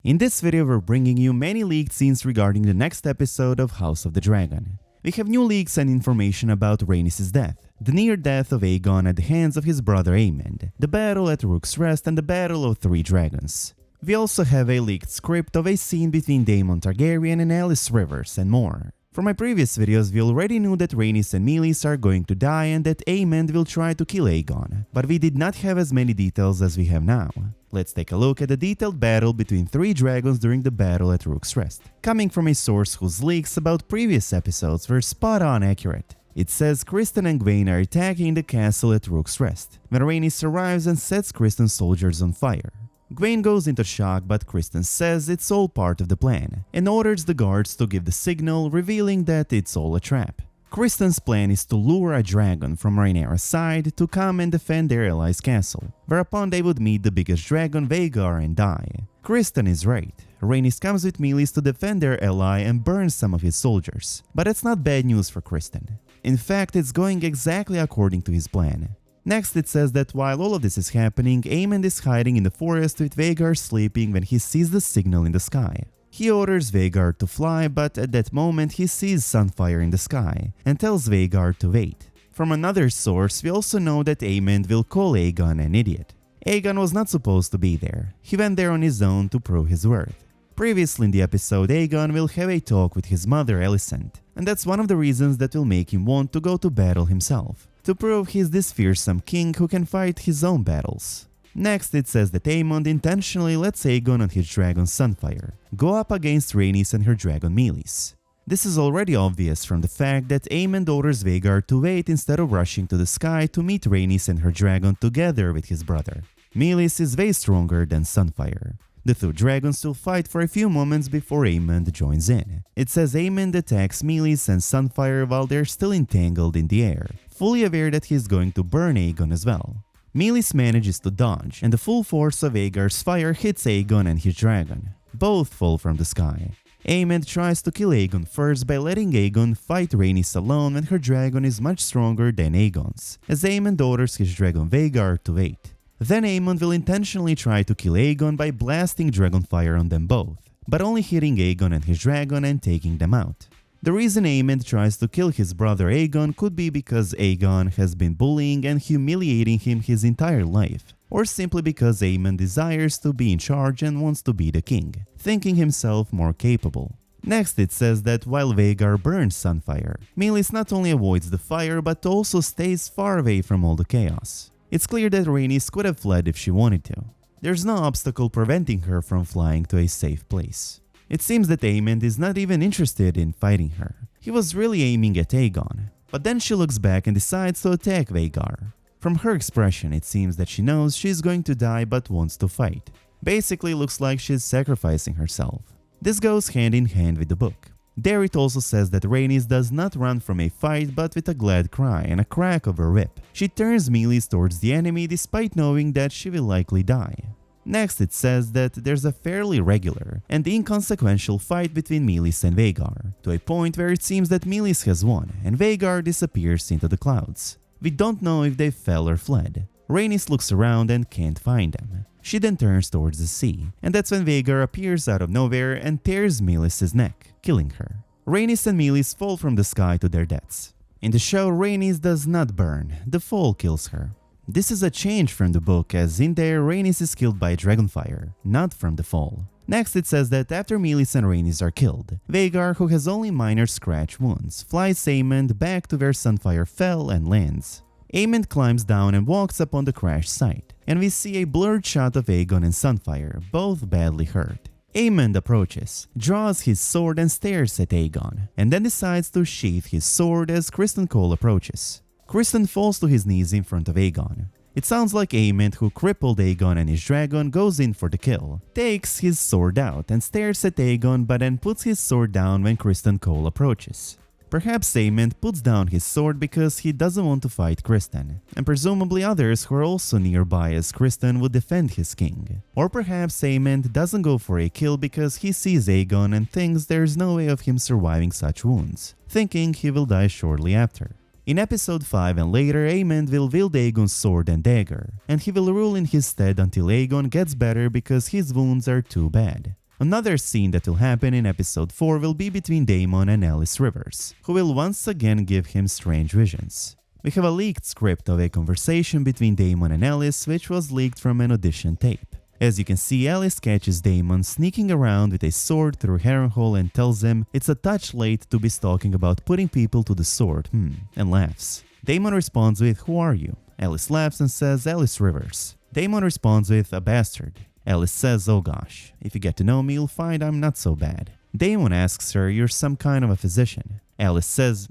In this video we're bringing you many leaked scenes regarding the next episode of House of the Dragon. We have new leaks and information about Rhaenys' death, the near death of Aegon at the hands of his brother Aemond, the battle at Rook's Rest and the battle of Three Dragons. We also have a leaked script of a scene between Aemond Targaryen and Alys Rivers and more. From my previous videos we already knew that Rhaenys and Alys are going to die and that Aemond will try to kill Aegon, but we did not have as many details as we have now. Let's take a look at the detailed battle between three dragons during the battle at Rook's Rest, coming from a source whose leaks about previous episodes were spot on accurate. It says Criston and Gwaine are attacking the castle at Rook's Rest, when Rhaenys arrives and sets Criston's soldiers on fire. Gwaine goes into shock, but Criston says it's all part of the plan, and orders the guards to give the signal, revealing that it's all a trap. Criston's plan is to lure a dragon from Rhaenyra's side to come and defend their ally's castle, whereupon they would meet the biggest dragon Vhagar and die. Criston is right. Rhaenys comes with Meleys to defend their ally and burns some of his soldiers. But it's not bad news for Criston. In fact, it's going exactly according to his plan. Next it says that while all of this is happening, Aemond is hiding in the forest with Vhagar sleeping when he sees the signal in the sky. He orders Vhagar to fly, but at that moment he sees Sunfyre in the sky and tells Vhagar to wait. From another source, we also know that Aemond will call Aegon an idiot. Aegon was not supposed to be there. He went there on his own to prove his worth. Previously in the episode, Aegon will have a talk with his mother Alicent, and that's one of the reasons that will make him want to go to battle himself, to prove he's this fearsome king who can fight his own battles. Next it says that Aemond intentionally lets Aegon and his dragon Sunfyre go up against Rhaenys and her dragon Meleys. This is already obvious from the fact that Aemond orders Vhagar to wait instead of rushing to the sky to meet Rhaenys and her dragon together with his brother. Meleys is way stronger than Sunfyre. The two dragons will fight for a few moments before Aemond joins in. It says Aemond attacks Meleys and Sunfyre while they're still entangled in the air, fully aware that he's going to burn Aegon as well. Meleys manages to dodge, and the full force of Vhagar's fire hits Aegon and his dragon. Both fall from the sky. Aemond tries to kill Aegon first by letting Aegon fight Rhaenys alone when her dragon is much stronger than Aegon's, as Aemond orders his dragon Vhagar to wait. Then Aemond will intentionally try to kill Aegon by blasting dragon fire on them both, but only hitting Aegon and his dragon and taking them out. The reason Aemond tries to kill his brother Aegon could be because Aegon has been bullying and humiliating him his entire life, or simply because Aemond desires to be in charge and wants to be the king, thinking himself more capable. Next it says that while Vhagar burns Sunfyre, Meleys not only avoids the fire but also stays far away from all the chaos. It's clear that Rhaenys could have fled if she wanted to. There's no obstacle preventing her from flying to a safe place. It seems that Aemond is not even interested in fighting her. He was really aiming at Aegon, but then she looks back and decides to attack Vhagar. From her expression, it seems that she knows she's going to die but wants to fight. Basically looks like she's sacrificing herself. This goes hand in hand with the book. There it also says that Rhaenys does not run from a fight but with a glad cry and a crack of her whip. She turns Meleys towards the enemy despite knowing that she will likely die. Next it says that there's a fairly regular and inconsequential fight between Meleys and Vhagar, to a point where it seems that Meleys has won and Vhagar disappears into the clouds. We don't know if they fell or fled. Rhaenys looks around and can't find them. She then turns towards the sea, and that's when Vhagar appears out of nowhere and tears Meleys' neck, killing her. Rhaenys and Meleys fall from the sky to their deaths. In the show, Rhaenys does not burn, the fall kills her. This is a change from the book, as in there Rhaenys is killed by dragonfire, not from the fall. Next it says that after Meleys and Rhaenys are killed, Vhagar, who has only minor scratch wounds, flies Aemond back to where Sunfyre fell and lands. Aemond climbs down and walks up on the crash site, and we see a blurred shot of Aegon and Sunfyre, both badly hurt. Aemond approaches, draws his sword and stares at Aegon, and then decides to sheath his sword as Criston Cole approaches. Criston falls to his knees in front of Aegon. It sounds like Aemond, who crippled Aegon and his dragon, goes in for the kill, takes his sword out and stares at Aegon but then puts his sword down when Criston Cole approaches. Perhaps Aemond puts down his sword because he doesn't want to fight Criston, and presumably others who are also nearby as Criston would defend his king. Or perhaps Aemond doesn't go for a kill because he sees Aegon and thinks there's no way of him surviving such wounds, thinking he will die shortly after. In episode 5 and later, Aemond will wield Aegon's sword and dagger, and he will rule in his stead until Aegon gets better because his wounds are too bad. Another scene that will happen in episode 4 will be between Daemon and Alys Rivers, who will once again give him strange visions. We have a leaked script of a conversation between Daemon and Alys, which was leaked from an audition tape. As you can see, Alys catches Daemon sneaking around with a sword through Harrenhal and tells him it's a touch late to be talking about putting people to the sword, and laughs. Daemon responds with, "Who are you?" Alys laughs and says, "Alys Rivers." Daemon responds with, "A bastard." Alys says, "Oh gosh, if you get to know me, you'll find I'm not so bad." Daemon asks her, "You're some kind of a physician." Alys says,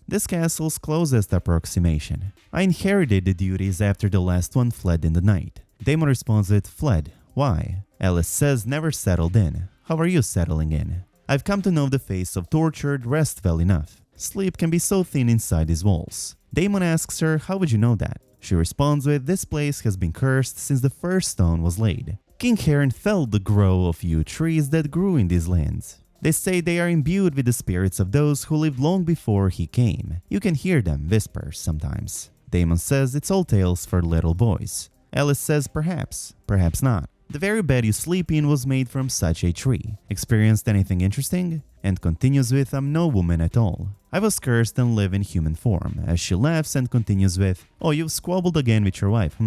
"This castle's closest approximation. I inherited the duties after the last one fled in the night." Daemon responds with, "Fled? Why?" Alys says, "Never settled in. How are you settling in?" "I've come to know the face of tortured rest well enough. Sleep can be so thin inside these walls." Daemon asks her, "How would you know that?" She responds with, "This place has been cursed since the first stone was laid. King Harren felled the grove of few trees that grew in these lands. They say they are imbued with the spirits of those who lived long before he came. You can hear them whisper sometimes." Daemon says, "It's all tales for little boys." Alys says, "Perhaps, perhaps not. The very bed you sleep in was made from such a tree. Experienced anything interesting?" And continues with, "I'm no woman at all. I was cursed and live in human form," as she laughs and continues with, "Oh, you've squabbled again with your wife,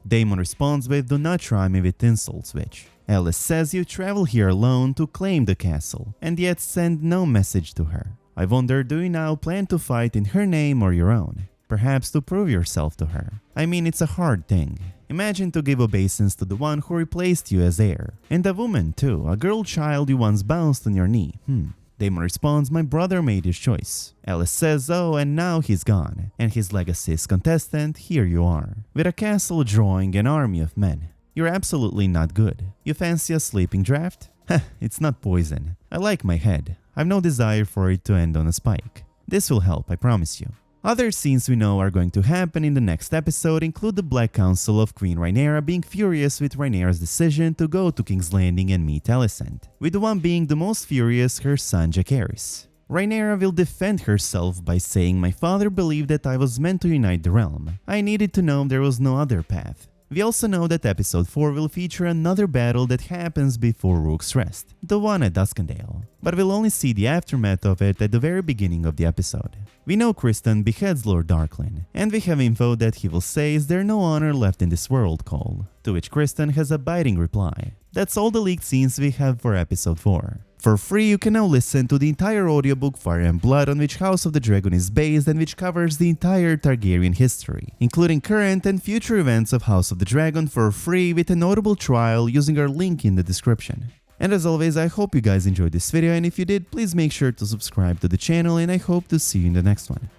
Daemon responds with, "Do not try me with insults, witch." Alys says, "You travel here alone to claim the castle, and yet send no message to her. I wonder, do you now plan to fight in her name or your own? Perhaps to prove yourself to her. I mean, it's a hard thing. Imagine to give obeisance to the one who replaced you as heir. And a woman too, a girl child you once bounced on your knee. Daemon responds, "My brother made his choice." Alys says, "Oh, and now he's gone, and his legacy is contestant, here you are, with a castle drawing an army of men. You're absolutely not good. You fancy a sleeping draft? Heh, it's not poison. I like my head. I've no desire for it to end on a spike. This will help, I promise you." Other scenes we know are going to happen in the next episode include the Black Council of Queen Rhaenyra being furious with Rhaenyra's decision to go to King's Landing and meet Alicent, with the one being the most furious her son Jacaerys. Rhaenyra will defend herself by saying, "My father believed that I was meant to unite the realm. I needed to know there was no other path." We also know that episode 4 will feature another battle that happens before Rook's Rest, the one at Duskendale, but we'll only see the aftermath of it at the very beginning of the episode. We know Criston beheads Lord Darklyn, and we have info that he will say, "Is there no honor left in this world, Cole?" To which Criston has a biting reply. That's all the leaked scenes we have for episode 4. For free, you can now listen to the entire audiobook Fire and Blood, on which House of the Dragon is based and which covers the entire Targaryen history, including current and future events of House of the Dragon, for free with a notable trial using our link in the description. And as always, I hope you guys enjoyed this video, and if you did, please make sure to subscribe to the channel, and I hope to see you in the next one.